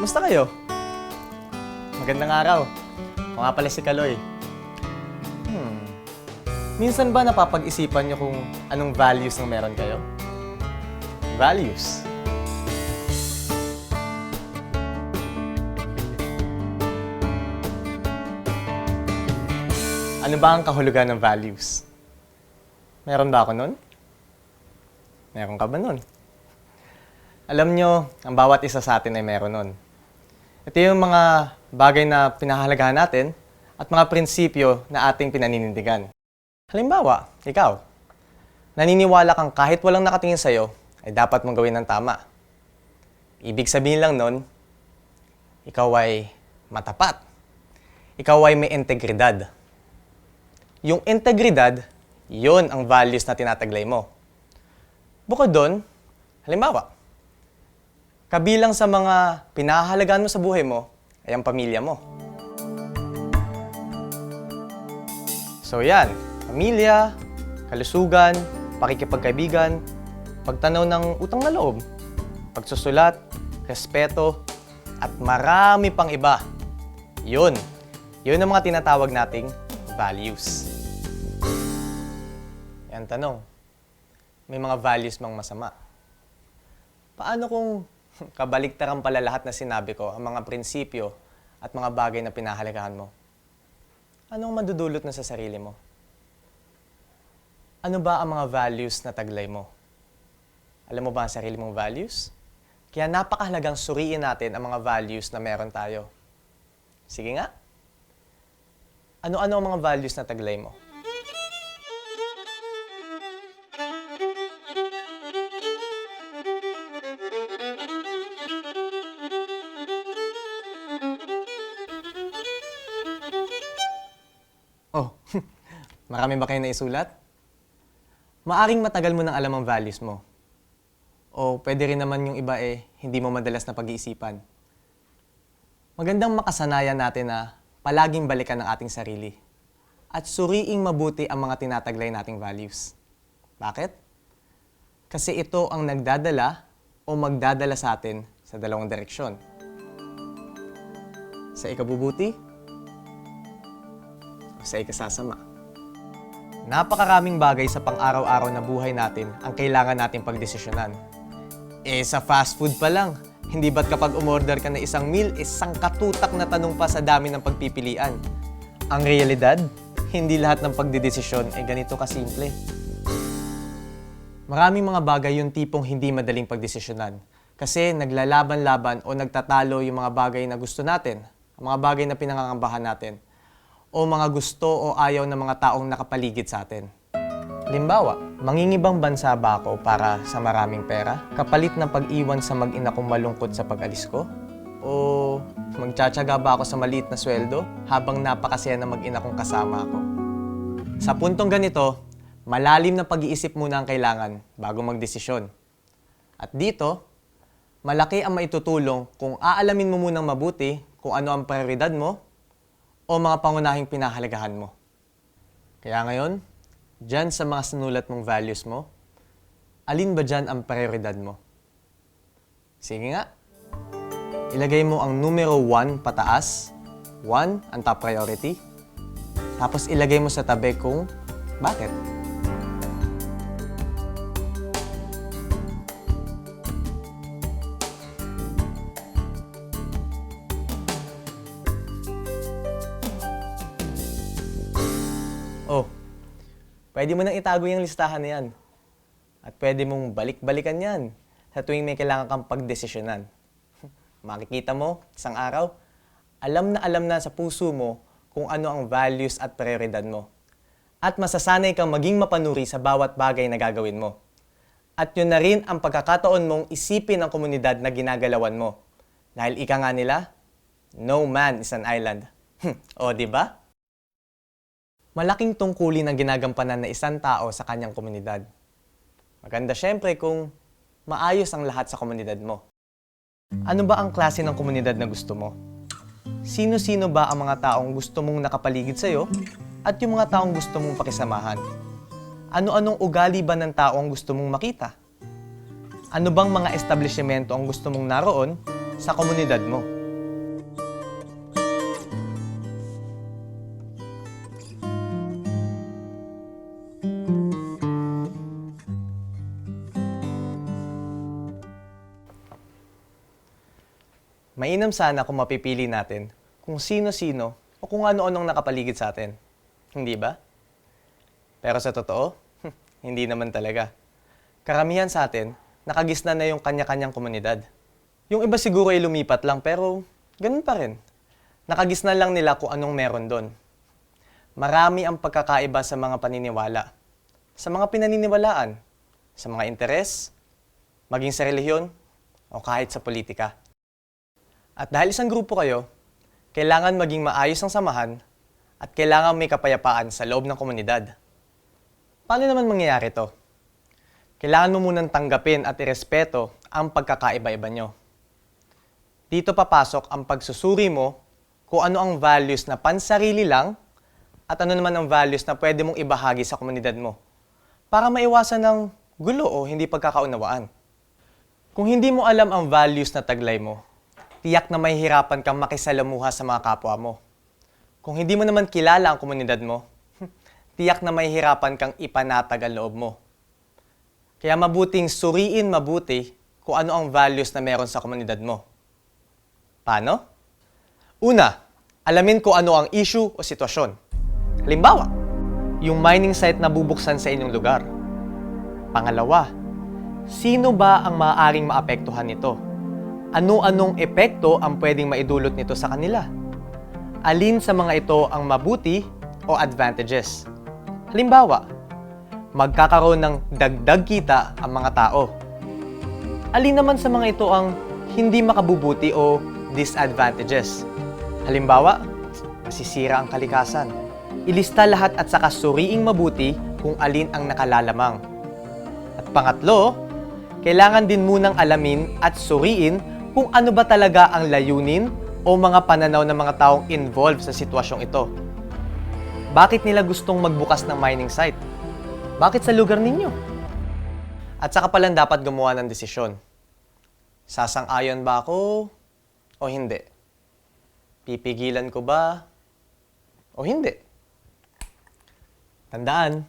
Kumusta kayo? Magandang araw. Ako nga pala si Kaloy. Minsan ba napapag-isipan niyo kung anong values ang meron kayo? Values. Ano ba ang kahulugan ng values? Meron ba ako nun? Meron ka ba nun? Alam nyo, ang bawat isa sa atin ay meron nun. Ito yung mga bagay na pinahahalagahan natin at mga prinsipyo na ating pinaninindigan. Halimbawa, ikaw, naniniwala kang kahit walang nakatingin sa'yo, ay dapat mong gawin ng tama. Ibig sabihin lang nun, ikaw ay matapat. Ikaw ay may integridad. Yung integridad, yun ang values na tinataglay mo. Bukod doon, halimbawa, kabilang sa mga pinahahalagaan mo sa buhay mo ay ang pamilya mo. So yan, pamilya, kalusugan, pakikipagkaibigan, pagtanaw ng utang na loob, pagsusulat, respeto, at marami pang iba. Yun ang mga tinatawag nating values. Yan tanong, may mga values mang masama. Paano kung kabaliktaran pala lahat na sinabi ko, ang mga prinsipyo at mga bagay na pinahalagahan mo? Anong madudulot na sa sarili mo? Ano ba ang mga values na taglay mo? Alam mo ba ang sarili mong values? Kaya napakahalagang suriin natin ang mga values na meron tayo. Sige nga. Ano-ano ang mga values na taglay mo? Oh, marami ba kayo naisulat? Maaring matagal mo nang alam ang values mo. O pwede rin naman yung iba hindi mo madalas na pag-iisipan. Magandang makasanayan natin na palaging balikan ang ating sarili at suriing mabuti ang mga tinataglay nating values. Bakit? Kasi ito ang nagdadala o magdadala sa atin sa dalawang direksyon. Sa ikabubuti o sa ikasasama. Napakaraming bagay sa pang-araw-araw na buhay natin ang kailangan natin pagdesisyonan. Sa fast food pa lang, hindi ba't kapag umorder ka na isang meal, isang katutak na tanong pa sa dami ng pagpipilian? Ang realidad, hindi lahat ng pagdedesisyon ay ganito kasimple. Maraming mga bagay yung tipong hindi madaling pagdesisyonan kasi naglalaban-laban o nagtatalo yung mga bagay na gusto natin, ang mga bagay na pinangangambahan natin, o mga gusto o ayaw ng mga taong nakapaligid sa atin. Halimbawa, mangingibang bansa ba ako para sa maraming pera, kapalit ng pag-iwan sa mag-ina kong malungkot sa pag-alis ko? O magtsatsaga ba ako sa maliit na sweldo habang napakasaya na mag-ina kong kasama ako? Sa puntong ganito, malalim na pag-iisip muna ang kailangan bago magdesisyon. At dito, malaki ang maitutulong kung aalamin mo munang mabuti kung ano ang prioridad mo o mga pangunahing pinahalagahan mo. Kaya ngayon, dyan sa mga sinulat mong values mo, alin ba dyan ang prioridad mo? Sige nga. Ilagay mo ang numero 1 pataas, 1 ang top priority, tapos ilagay mo sa tabi kung bakit. Oh, pwede mo nang itago yung listahan na yan. At pwede mong balik-balikan yan sa tuwing may kailangan kang pagdesisyonan. Makikita mo, isang araw, alam na sa puso mo kung ano ang values at prioridad mo. At masasanay kang maging mapanuri sa bawat bagay na gagawin mo. At yun na rin ang pagkakataon mong isipin ang komunidad na ginagalawan mo. Dahil ika nga nila, no man is an island. O, di ba? Malaking tungkulin ang ginagampanan na isang tao sa kanyang komunidad. Maganda syempre kung maayos ang lahat sa komunidad mo. Ano ba ang klase ng komunidad na gusto mo? Sino-sino ba ang mga taong gusto mong nakapaligid sa'yo at yung mga taong gusto mong pakisamahan? Ano-anong ugali ba ng taong gusto mong makita? Ano bang mga establishmento ang gusto mong naroon sa komunidad mo. Mainam sana kung mapipili natin kung sino-sino o kung ano-anong nakapaligid sa atin. Hindi ba? Pero sa totoo, hindi naman talaga. Karamihan sa atin, nakagisnan na yung kanya-kanyang komunidad. Yung iba siguro ay lumipat lang pero ganun pa rin. Nakagisnan lang nila kung anong meron doon. Marami ang pagkakaiba sa mga paniniwala, sa mga pinaniniwalaan, sa mga interes, maging sa relihiyon, o kahit sa politika. At dahil isang grupo kayo, kailangan maging maayos ang samahan at kailangan may kapayapaan sa loob ng komunidad. Paano naman mangyayari to? Kailangan mo munang tanggapin at irespeto ang pagkakaiba-iba nyo. Dito papasok ang pagsusuri mo kung ano ang values na pansarili lang at ano naman ang values na pwede mong ibahagi sa komunidad mo para maiwasan ng gulo o hindi pagkakaunawaan. Kung hindi mo alam ang values na taglay mo, tiyak na mahihirapan kang makisalamuha sa mga kapwa mo. Kung hindi mo naman kilala ang komunidad mo, tiyak na mahihirapan kang ipanatag ang loob mo. Kaya mabuting suriin mabuti kung ano ang values na meron sa komunidad mo. Paano? Una, alamin kung ano ang issue o sitwasyon. Halimbawa, yung mining site na bubuksan sa inyong lugar. Pangalawa, sino ba ang maaaring maapektuhan nito? Ano-anong epekto ang pwedeng maidulot nito sa kanila? Alin sa mga ito ang mabuti o advantages? Halimbawa, magkakaroon ng dagdag kita ang mga tao. Alin naman sa mga ito ang hindi makabubuti o disadvantages? Halimbawa, masisira ang kalikasan. Ilista lahat at saka suriing mabuti kung alin ang nakalalamang. At pangatlo, kailangan din munang alamin at suriin kung ano ba talaga ang layunin o mga pananaw ng mga taong involved sa sitwasyong ito. Bakit nila gustong magbukas ng mining site? Bakit sa lugar ninyo? At saka palang dapat gumawa ng desisyon. Sasang-ayon ba ako o hindi? Pipigilan ko ba o hindi? Tandaan,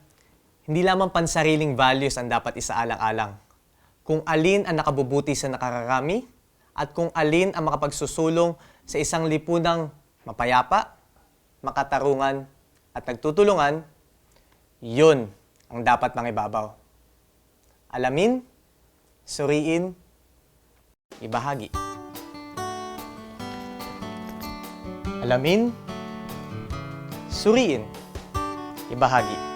hindi lamang pansariling values ang dapat isaalang-alang. Kung alin ang nakabubuti sa nakararami at kung alin ang makapagsusulong sa isang lipunang mapayapa, makatarungan at nagtutulungan, yun ang dapat mangibabaw. Alamin, suriin, ibahagi. Alamin, suriin, ibahagi.